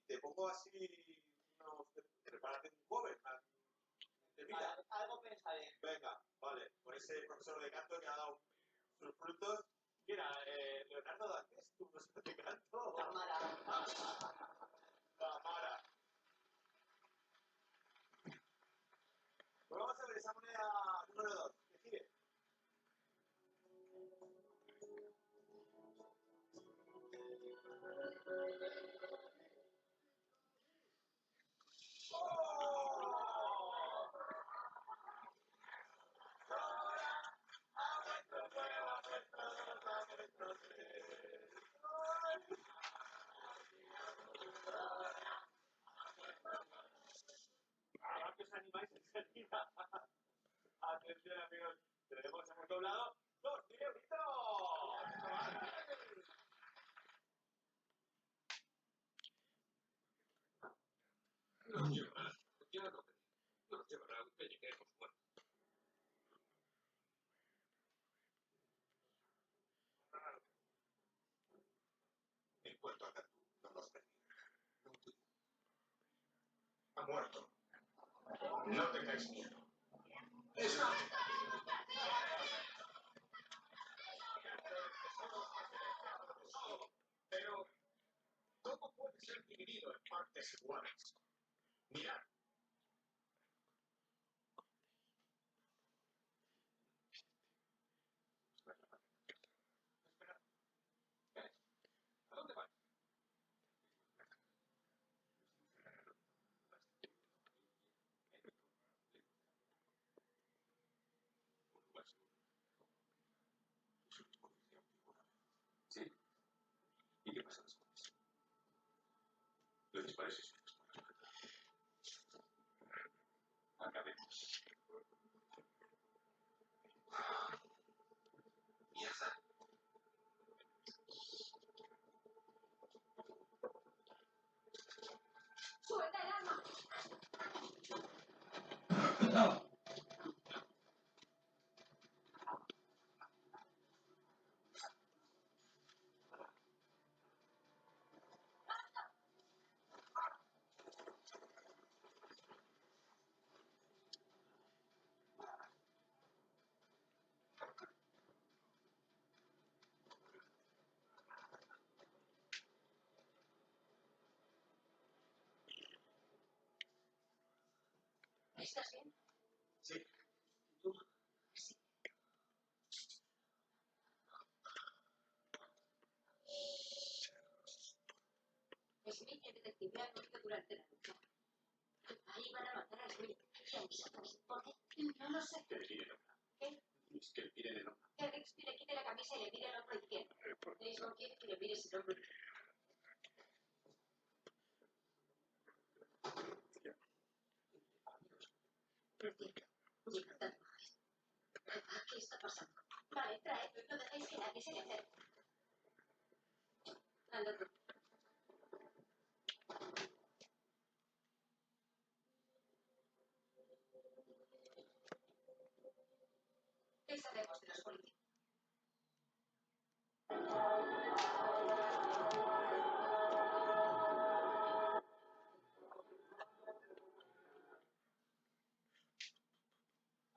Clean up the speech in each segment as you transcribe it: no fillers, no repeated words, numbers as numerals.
te pongo así unos prepárate un cover, algo pensaré. Venga, vale, con ese profesor de canto que ha dado sus frutos. Mira, Leonardo Dantes, tu profesor de canto. Tamara. Tamara. Pues vamos a ver esa moneda número 2. ¿Qué sigue? Ahora que os animáis enseguida. Atención, amigos. Hemos doblado 2.000 euritos. Nos llevará, ya lo pedí, nos llevará aunque lleguemos muertos. En cuanto a Cantú, no nos permite. Ha muerto. No tengáis miedo. Eso. Pero, ¿cómo puede ser dividido en partes iguales? Mirad. Espera. ¿A dónde vas? Sí. ¿Y qué pasa después? Le disparéis y acabemos. Mierda. ¡Suelta el arma! ¿Estás bien? Sí. ¿Tú? Sí. Smith, el detective, ha muerto durante la lucha. Ahí van a matar a Smith. ¿Quién? ¿Por qué? No lo sé. Que le pide el hombro. ¿Qué? Es que le pide el hombro. Que Rixby le quite la camisa y le mire el hombro izquierdo. Mismo quiere que le mires el hombro izquierdo. Lleva tatuajes. ¿Qué está pasando? Vale, traedlo y no dejéis que nadie se le acerque. Anda tú. ¿Qué sabemos de los policías?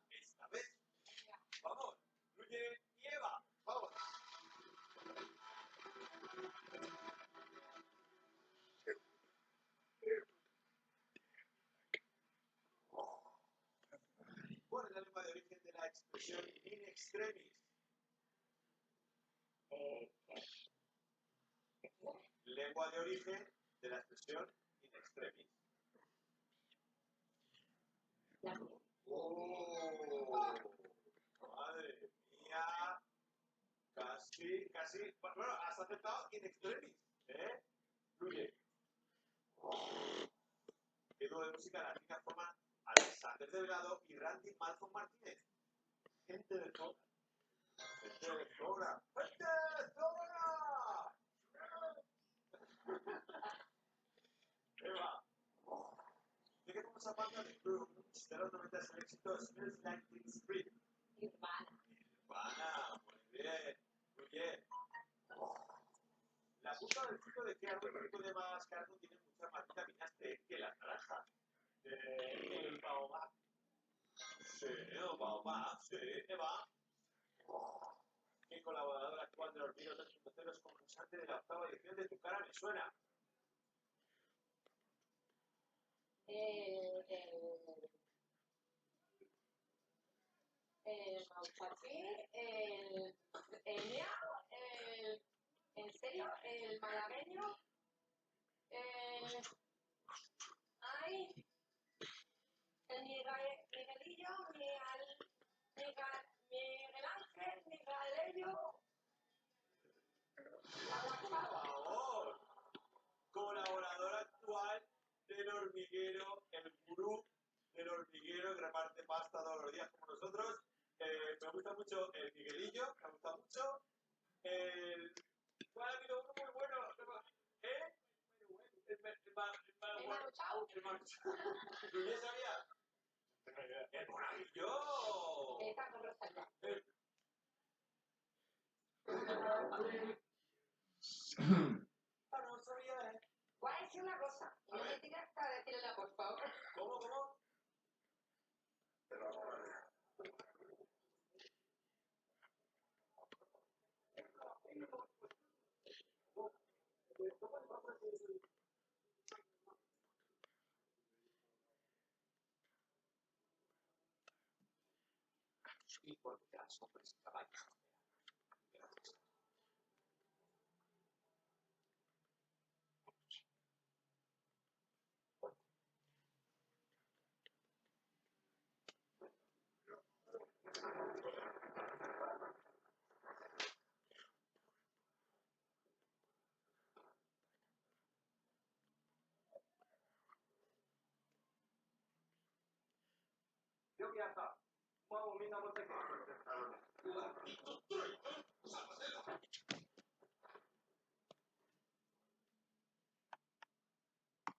Esta vez. Vamos. Fluye y Eva. Vamos. ¿Cuál es la lengua de origen de la expresión in extremis? Lengua de origen de la expresión in extremis. La mía. ¡Oh! ¡Madre mía! Casi, casi. Bueno, has aceptado in extremis, ¿eh? Fluye. ¿Qué dúo de música la chica forman Alexander Delgado y Randy Malcolm Martínez? Gente de sobra. Gente de sobra. ¡Gente de sobra! Eva. ¿De qué vamos a banda de Brooks de los 90 el éxito Smells Like Teen Spirit? Nirvana. Nirvana, muy bien, muy bien. La punta del fruto de Keanu, el fruto de Madagascar, contiene muchas más vitaminas C que las naranjas. El baobab. Sí, el baobab, sí, Eva. Mi colaborador actual de los vídeos 2.0 es concursante de la 8ª edición de Tu cara me suena. El Mauchachí, el Miau, en serio, el malagueño, ay, el Miguelillo, Miguel Ángel, Miguelillo, Por favor. Colaborador actual del hormiguero, el gurú del hormiguero que reparte pasta todos los días como nosotros. Me gusta mucho el Miguelillo, me gusta mucho. ¿Cuál ha habido uno muy bueno? ¿Eh? el Maruchau, El Maruchau. ¿Tú ya sabías? ¡El monaguillo! esta no lo sabía. Ah, no sabía, ¿eh? Voy a decir una cosa, y no me tires para decirla, por favor. ¿Cómo? Y porque las hombres caballos. 여기 아까 뭐 민나무 때